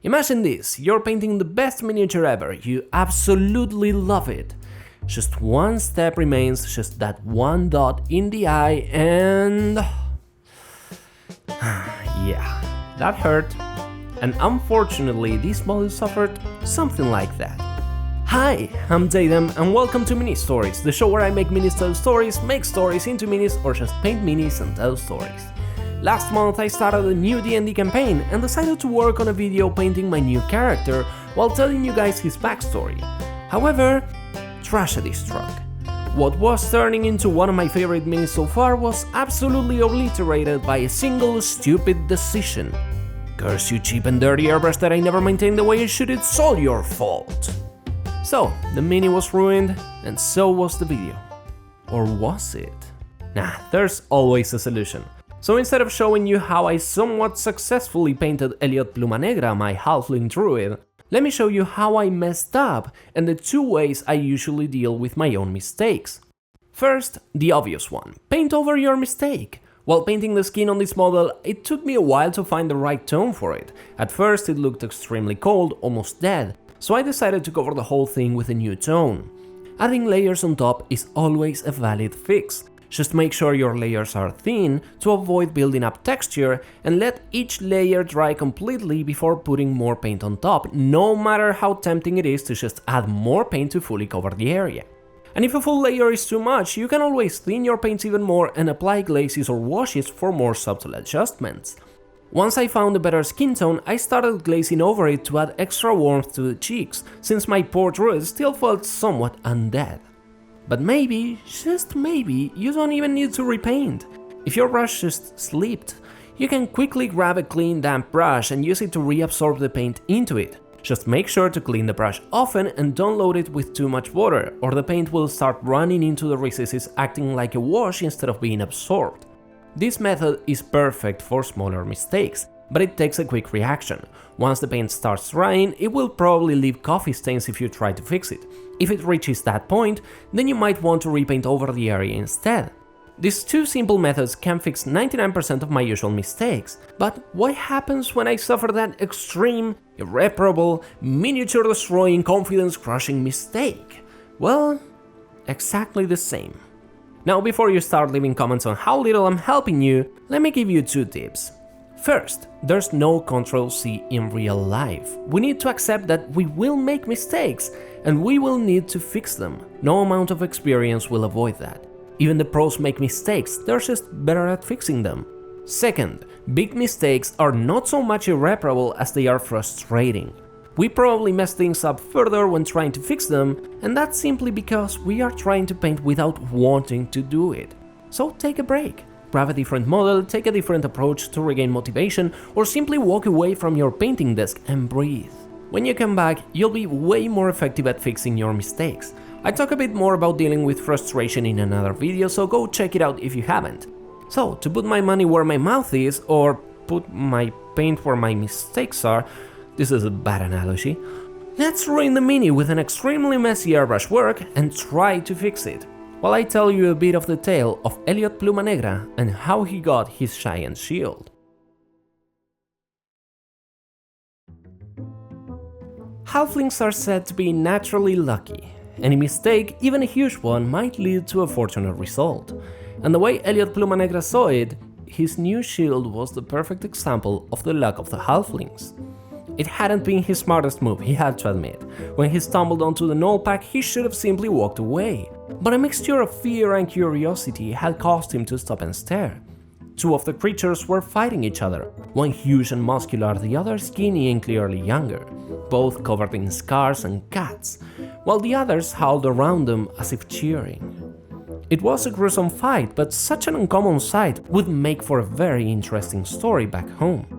Imagine this, you're painting the best miniature ever, you absolutely love it. Just one step remains, just that one dot in the eye and... yeah, that hurt. And unfortunately, this model suffered something like that. Hi, I'm Daydem and welcome to Mini Stories, the show where I make minis tell stories, make stories into minis, or just paint minis and tell stories. Last month I started a new D&D campaign and decided to work on a video painting my new character while telling you guys his backstory. However, tragedy struck. What was turning into one of my favorite minis so far was absolutely obliterated by a single stupid decision. Curse you cheap and dirty airbrush that I never maintained the way I should, it's all your fault. So, the mini was ruined, and so was the video. Or was it? Nah, there's always a solution. So instead of showing you how I somewhat successfully painted Elliot Plumanegra, my halfling druid, let me show you how I messed up and the two ways I usually deal with my own mistakes. First, the obvious one, paint over your mistake. While painting the skin on this model, it took me a while to find the right tone for it. At first it looked extremely cold, almost dead, so I decided to cover the whole thing with a new tone. Adding layers on top is always a valid fix. Just make sure your layers are thin to avoid building up texture and let each layer dry completely before putting more paint on top, no matter how tempting it is to just add more paint to fully cover the area. And if a full layer is too much, you can always thin your paints even more and apply glazes or washes for more subtle adjustments. Once I found a better skin tone, I started glazing over it to add extra warmth to the cheeks, since my poor druid still felt somewhat undead. But maybe, just maybe, you don't even need to repaint. If your brush just slipped, you can quickly grab a clean damp brush and use it to reabsorb the paint into it. Just make sure to clean the brush often and don't load it with too much water, or the paint will start running into the recesses, acting like a wash instead of being absorbed. This method is perfect for smaller mistakes, but it takes a quick reaction. Once the paint starts drying, it will probably leave coffee stains if you try to fix it. If it reaches that point, then you might want to repaint over the area instead. These two simple methods can fix 99% of my usual mistakes, but what happens when I suffer that extreme, irreparable, miniature-destroying, confidence-crushing mistake? Well, exactly the same. Now, before you start leaving comments on how little I'm helping you, let me give you two tips. First, there's no Ctrl-C in real life. We need to accept that we will make mistakes, and we will need to fix them. No amount of experience will avoid that. Even the pros make mistakes, they're just better at fixing them. Second, big mistakes are not so much irreparable as they are frustrating. We probably mess things up further when trying to fix them, and that's simply because we are trying to paint without wanting to do it. So take a break. Grab a different model, take a different approach to regain motivation, or simply walk away from your painting desk and breathe. When you come back, you'll be way more effective at fixing your mistakes. I talk a bit more about dealing with frustration in another video, so go check it out if you haven't. So, to put my money where my mouth is, or put my paint where my mistakes are, this is a bad analogy, let's ruin the mini with an extremely messy airbrush work and try to fix it, while I tell you a bit of the tale of Elliot Plumanegra and how he got his giant shield. Halflings are said to be naturally lucky. Any mistake, even a huge one, might lead to a fortunate result. And the way Elliot Plumanegra saw it, his new shield was the perfect example of the luck of the halflings. It hadn't been his smartest move, he had to admit. When he stumbled onto the Gnoll pack, he should have simply walked away. But a mixture of fear and curiosity had caused him to stop and stare. Two of the creatures were fighting each other, one huge and muscular, the other skinny and clearly younger, both covered in scars and cuts, while the others howled around them as if cheering. It was a gruesome fight, but such an uncommon sight would make for a very interesting story back home.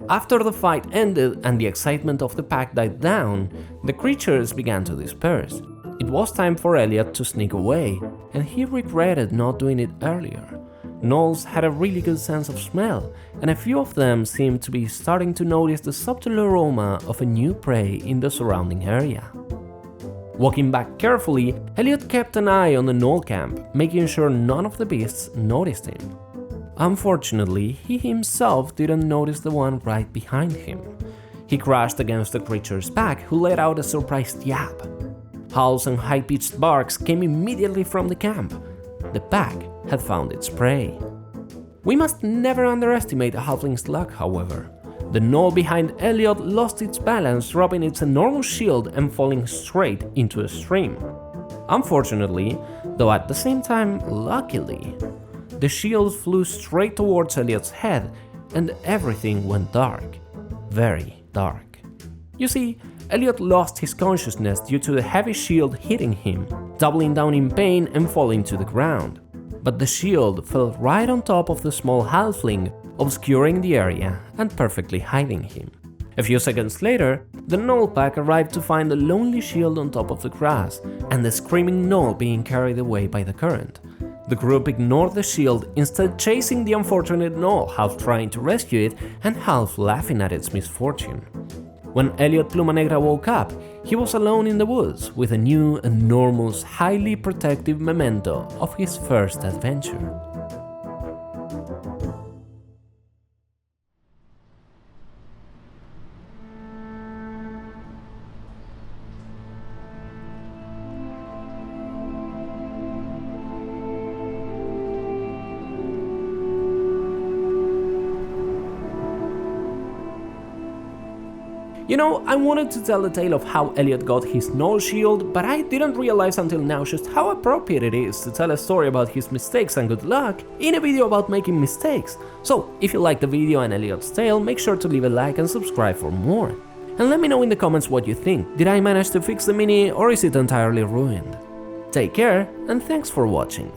After the fight ended and the excitement of the pack died down, the creatures began to disperse. It was time for Elliot to sneak away, and he regretted not doing it earlier. Gnolls had a really good sense of smell, and a few of them seemed to be starting to notice the subtle aroma of a new prey in the surrounding area. Walking back carefully, Elliot kept an eye on the Gnoll camp, making sure none of the beasts noticed him. Unfortunately, he himself didn't notice the one right behind him. He crashed against the creature's back, who let out a surprised yap. Howls and high-pitched barks came immediately from the camp. The pack had found its prey. We must never underestimate a halfling's luck, however. The gnoll behind Elliot lost its balance, dropping its enormous shield and falling straight into a stream. Unfortunately, though at the same time luckily, the shield flew straight towards Elliot's head and everything went dark. Very dark. You see, Elliot lost his consciousness due to the heavy shield hitting him, doubling down in pain and falling to the ground. But the shield fell right on top of the small halfling, obscuring the area and perfectly hiding him. A few seconds later, the gnoll pack arrived to find the lonely shield on top of the grass and the screaming gnoll being carried away by the current. The group ignored the shield, instead chasing the unfortunate gnoll, half trying to rescue it and half laughing at its misfortune. When Elliot Plumanegra woke up, he was alone in the woods with a new, enormous, highly protective memento of his first adventure. You know, I wanted to tell the tale of how Elliot got his gnoll shield, but I didn't realize until now just how appropriate it is to tell a story about his mistakes and good luck in a video about making mistakes. So, if you liked the video and Elliot's tale, make sure to leave a like and subscribe for more. And let me know in the comments what you think. Did I manage to fix the mini or is it entirely ruined? Take care and thanks for watching.